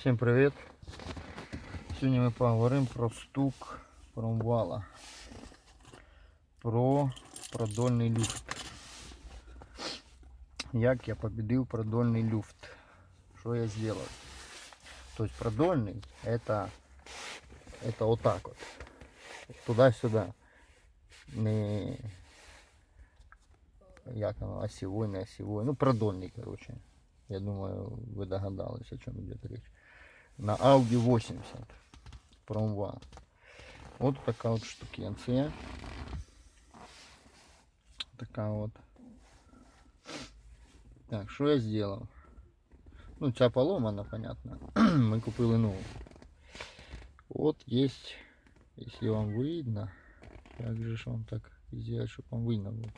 Всім привіт! Сьогодні ми поговоримо про стук промвала, про продольний люфт. Як я победил продольный люфт? Что я сделал? То есть продольный это вот так вот. Туда-сюда. Не як оно, осевой, не осевой. Ну продольный, короче. Я думаю, вы догадались, о чем идет речь. На Audi 80 промвал. Вот такая вот штукенция. Такая вот. Так, что я сделал? Ну, ця поломана, понятно. Мы купили новую. Вот есть, если вам видно, как же ж вам так сделать, чтобы вам видно было.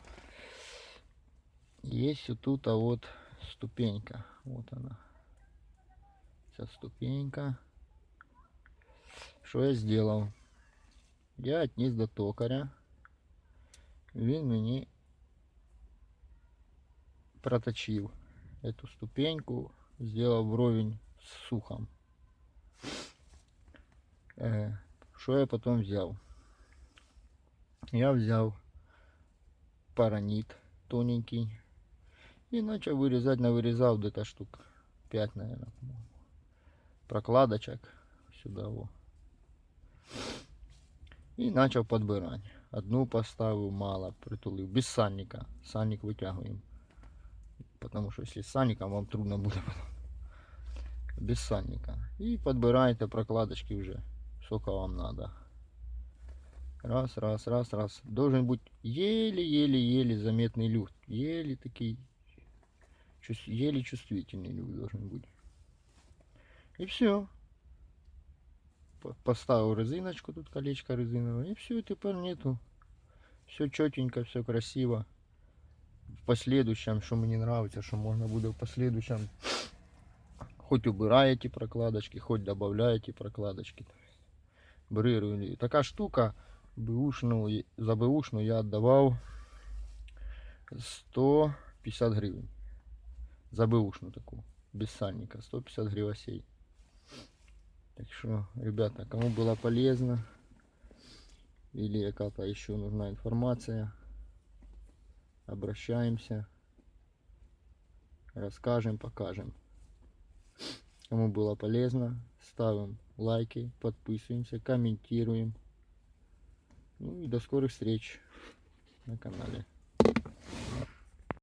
Есть вот тут, а вот ступенька. Вот она. Вся ступенька. Что я сделал? Я отнес до токаря. Він мені проточил эту ступеньку, сделал вровень с сухом. Что я потом взял? Я взял паранит тоненький и начал вырезать, навырезал где-то штук 5, наверное, прокладочек сюда вот. И начал подбирать. Одну поставил мало, притулил, без сальника. Сальник вытягиваем. Потому что если с сальником, вам трудно будет потом. Без сальника. И подбираете прокладочки уже, сколько вам надо. Раз, раз, раз, раз. Должен быть еле-еле-еле заметный люфт. Еле такой, еле чувствительный люфт должен быть. И все. Поставил резиночку, тут колечко резиновое. И все, теперь нету. Все четенько, все красиво. В последующем, что мне нравится, что можно будет в последующем, хоть убираете прокладочки, хоть добавляете прокладочки. Брирую. Такая штука, бэушную, за бэушную я отдавал 150 гривен. За бэушную такую, без сальника, 150 гривосей. Так что, ребята, кому было полезно или какая-то еще нужна информация, обращаемся, расскажем, покажем. Кому было полезно, ставим лайки, подписываемся, комментируем. Ну и до скорых встреч на канале.